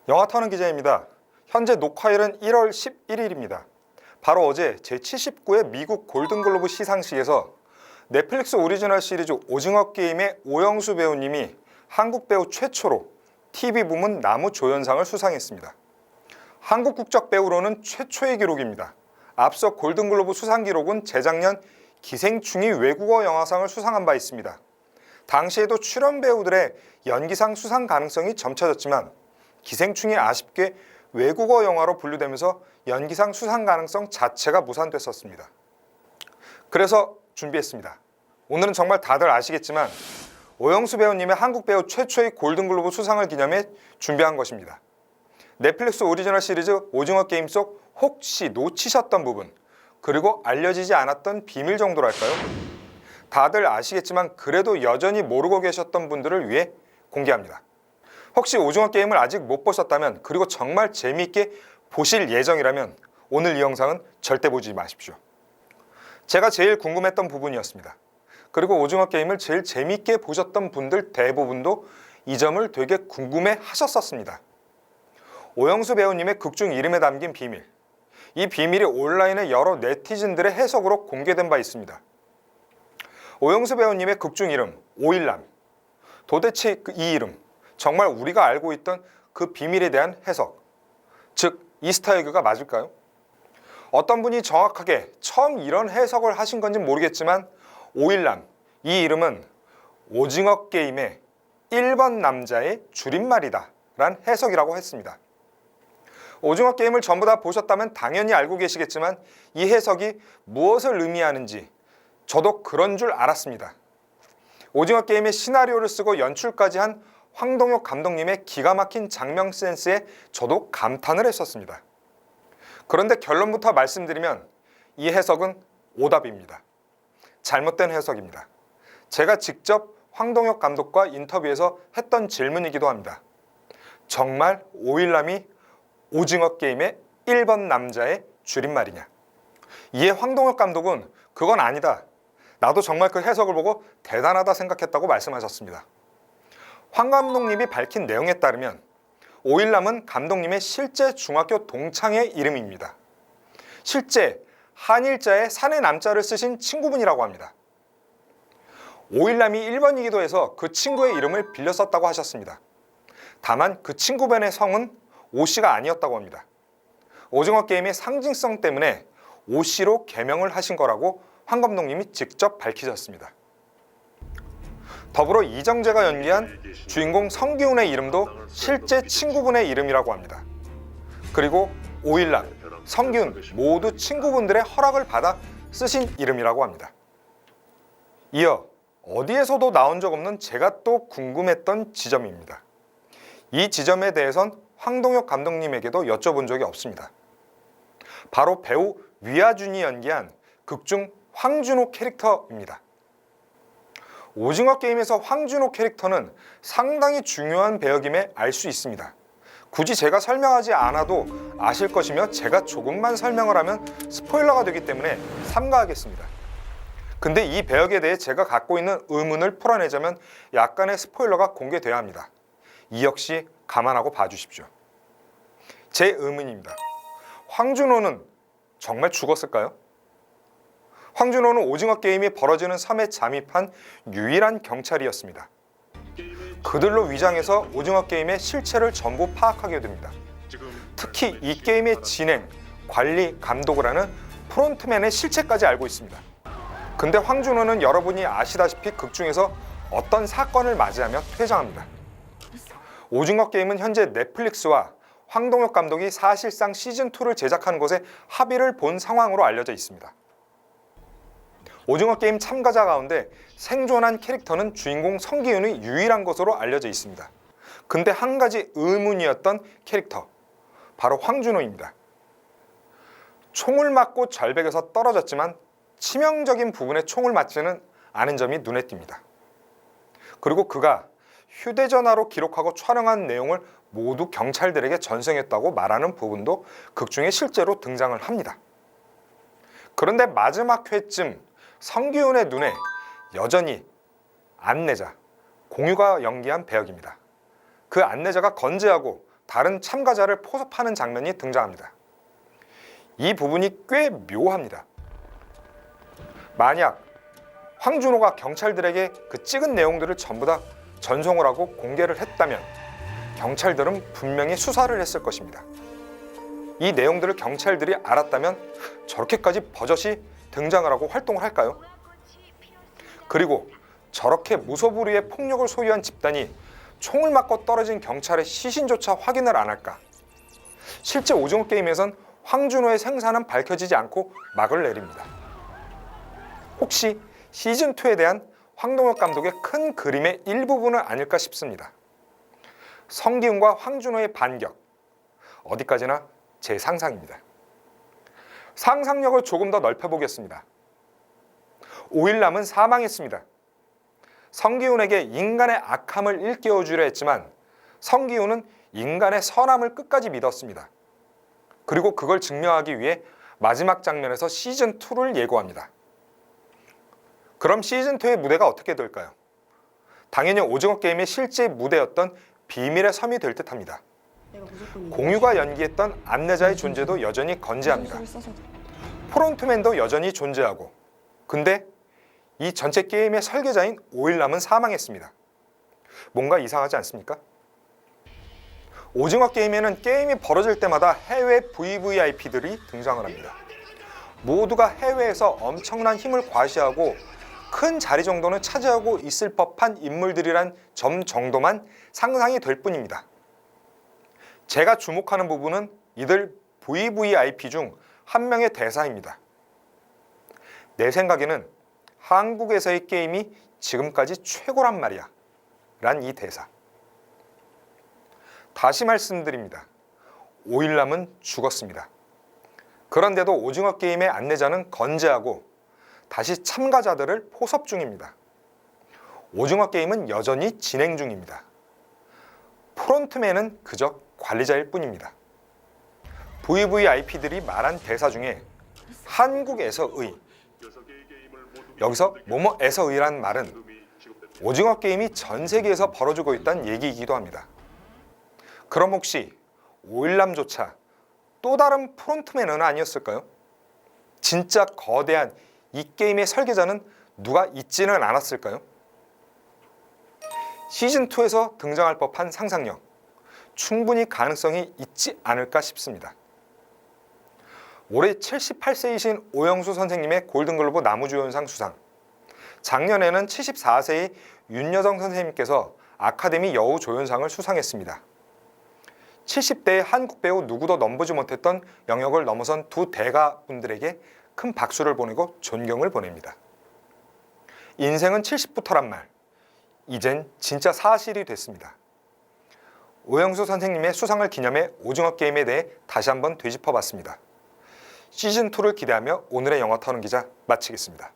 영화터는 기자입니다. 현재 녹화일은 1월 11일입니다. 바로 어제 제79회 미국 골든글로브 시상식에서 넷플릭스 오리지널 시리즈 오징어 게임의 오영수 배우님이 한국 배우 최초로 TV 부문 남우조연상을 수상했습니다. 한국 국적 배우로는 최초의 기록입니다. 앞서 골든글로브 수상 기록은 재작년 기생충이 외국어 영화상을 수상한 바 있습니다. 당시에도 출연 배우들의 연기상 수상 가능성이 점쳐졌지만 기생충이 아쉽게 외국어 영화로 분류되면서 연기상 수상 가능성 자체가 무산됐었습니다. 그래서 준비했습니다. 오늘은 정말 다들 아시겠지만 오영수 배우님의 한국 배우 최초의 골든글로브 수상을 기념해 준비한 것입니다. 넷플릭스 오리지널 시리즈 오징어 게임 속 혹시 놓치셨던 부분, 그리고 알려지지 않았던 비밀 정도랄까요? 다들 아시겠지만 그래도 여전히 모르고 계셨던 분들을 위해 공개합니다. 혹시 오징어 게임을 아직 못 보셨다면, 그리고 정말 재미있게 보실 예정이라면 오늘 이 영상은 절대 보지 마십시오. 제가 제일 궁금했던 부분이었습니다. 그리고 오징어 게임을 제일 재미있게 보셨던 분들 대부분도 이 점을 되게 궁금해 하셨었습니다. 오영수 배우님의 극중 이름에 담긴 비밀, 이 비밀이 온라인의 여러 네티즌들의 해석으로 공개된 바 있습니다. 오영수 배우님의 극중 이름 오일남, 도대체 이 이름, 정말 우리가 알고 있던 그 비밀에 대한 해석, 즉 이스터에그가 맞을까요? 어떤 분이 정확하게 처음 이런 해석을 하신 건지 모르겠지만 오일남, 이 이름은 오징어 게임의 1번 남자의 줄임말이다 라는 해석이라고 했습니다. 오징어 게임을 전부 다 보셨다면 당연히 알고 계시겠지만 이 해석이 무엇을 의미하는지 저도 그런 줄 알았습니다. 오징어 게임의 시나리오를 쓰고 연출까지 한 황동혁 감독님의 기가 막힌 장면 센스에 저도 감탄을 했었습니다. 그런데 결론부터 말씀드리면 이 해석은 오답입니다. 잘못된 해석입니다. 제가 직접 황동혁 감독과 인터뷰에서 했던 질문이기도 합니다. 정말 오일남이 오징어 게임의 1번 남자의 줄임말이냐? 이에 황동혁 감독은 그건 아니다. 나도 정말 그 해석을 보고 대단하다 생각했다고 말씀하셨습니다. 황 감독님이 밝힌 내용에 따르면 오일남은 감독님의 실제 중학교 동창의 이름입니다. 실제 한일자에 산의 남자를 쓰신 친구분이라고 합니다. 오일남이 1번이기도 해서 그 친구의 이름을 빌려 썼다고 하셨습니다. 다만 그 친구분의 성은 오씨가 아니었다고 합니다. 오징어 게임의 상징성 때문에 오씨로 개명을 하신 거라고 황 감독님이 직접 밝히셨습니다. 더불어 이정재가 연기한 주인공 성기훈의 이름도 실제 친구분의 이름이라고 합니다. 그리고 오일남, 성기훈 모두 친구분들의 허락을 받아 쓰신 이름이라고 합니다. 이어 어디에서도 나온 적 없는 제가 또 궁금했던 지점입니다. 이 지점에 대해선 황동혁 감독님에게도 여쭤본 적이 없습니다. 바로 배우 위아준이 연기한 극중 황준호 캐릭터입니다. 오징어 게임에서 황준호 캐릭터는 상당히 중요한 배역임에 알 수 있습니다. 굳이 제가 설명하지 않아도 아실 것이며 제가 조금만 설명을 하면 스포일러가 되기 때문에 삼가하겠습니다. 근데 이 배역에 대해 제가 갖고 있는 의문을 풀어내자면 약간의 스포일러가 공개돼야 합니다. 이 역시 감안하고 봐주십시오. 제 의문입니다. 황준호는 정말 죽었을까요? 황준호는 오징어 게임이 벌어지는 섬에 잠입한 유일한 경찰이었습니다. 그들로 위장해서 오징어 게임의 실체를 전부 파악하게 됩니다. 특히 이 게임의 진행, 관리, 감독을 하는 프론트맨의 실체까지 알고 있습니다. 근데 황준호는 여러분이 아시다시피 극중에서 어떤 사건을 맞이하며 퇴장합니다. 오징어 게임은 현재 넷플릭스와 황동혁 감독이 사실상 시즌2를 제작하는 것에 합의를 본 상황으로 알려져 있습니다. 오징어 게임 참가자 가운데 생존한 캐릭터는 주인공 성기훈이 유일한 것으로 알려져 있습니다. 근데 한 가지 의문이었던 캐릭터, 바로 황준호입니다. 총을 맞고 절벽에서 떨어졌지만 치명적인 부분에 총을 맞지는 않은 점이 눈에 띕니다. 그리고 그가 휴대전화로 기록하고 촬영한 내용을 모두 경찰들에게 전송했다고 말하는 부분도 극중에 실제로 등장을 합니다. 그런데 마지막 회쯤 성기훈의 눈에 여전히 안 내자, 공유가 연기한 배역입니다. 그 안내자가 건재하고 다른 참가자를 포섭하는 장면이 등장합니다. 이 부분이 꽤 묘합니다. 만약 황준호가 경찰들에게 그 찍은 내용들을 전부 다 전송을 하고 공개를 했다면 경찰들은 분명히 수사를 했을 것입니다. 이 내용들을 경찰들이 알았다면 저렇게까지 버젓이 등장을 하고 활동을 할까요? 그리고 저렇게 무소불위의 폭력을 소유한 집단이 총을 맞고 떨어진 경찰의 시신조차 확인을 안 할까? 실제 오징어 게임에선 황준호의 생사는 밝혀지지 않고 막을 내립니다. 혹시 시즌2에 대한 황동혁 감독의 큰 그림의 일부분은 아닐까 싶습니다. 성기훈과 황준호의 반격, 어디까지나 제 상상입니다. 상상력을 조금 더 넓혀보겠습니다. 오일남은 사망했습니다. 성기훈에게 인간의 악함을 일깨워주려 했지만 성기훈은 인간의 선함을 끝까지 믿었습니다. 그리고 그걸 증명하기 위해 마지막 장면에서 시즌2를 예고합니다. 그럼 시즌2의 무대가 어떻게 될까요? 당연히 오징어 게임의 실제 무대였던 비밀의 섬이 될 듯합니다. 공유가 연기했던 안내자의 존재도 여전히 건재합니다. 프론트맨도 여전히 존재하고, 근데 이 전체 게임의 설계자인 오일남은 사망했습니다. 뭔가 이상하지 않습니까? 오징어 게임에는 게임이 벌어질 때마다 해외 VVIP들이 등장을 합니다. 모두가 해외에서 엄청난 힘을 과시하고 큰 자리 정도는 차지하고 있을 법한 인물들이란 점 정도만 상상이 될 뿐입니다. 제가 주목하는 부분은 이들 VVIP 중 한 명의 대사입니다. 내 생각에는 한국에서의 게임이 지금까지 최고란 말이야 란 이 대사. 다시 말씀드립니다. 오일남은 죽었습니다. 그런데도 오징어 게임의 안내자는 건재하고 다시 참가자들을 포섭 중입니다. 오징어 게임은 여전히 진행 중입니다. 프론트맨은 그저 관리자일 뿐입니다. VVIP들이 말한 대사 중에 한국에서의, 여기서 뭐뭐에서의란 말은 오징어 게임이 전 세계에서 벌어지고 있다는 얘기이기도 합니다. 그럼 혹시 오일남조차 또 다른 프론트맨은 아니었을까요? 진짜 거대한 이 게임의 설계자는 누가 있지는 않았을까요? 시즌2에서 등장할 법한 상상력, 충분히 가능성이 있지 않을까 싶습니다. 올해 78세이신 오영수 선생님의 골든글로브 나무주연상 수상, 작년에는 74세의 윤여정 선생님께서 아카데미 여우조연상을 수상했습니다. 70대의 한국 배우 누구도 넘보지 못했던 영역을 넘어선 두 대가분들에게 큰 박수를 보내고 존경을 보냅니다. 인생은 70부터란 말, 이젠 진짜 사실이 됐습니다. 오영수 선생님의 수상을 기념해 오징어 게임에 대해 다시 한번 되짚어봤습니다. 시즌2를 기대하며 오늘의 영화 터는 기자 마치겠습니다.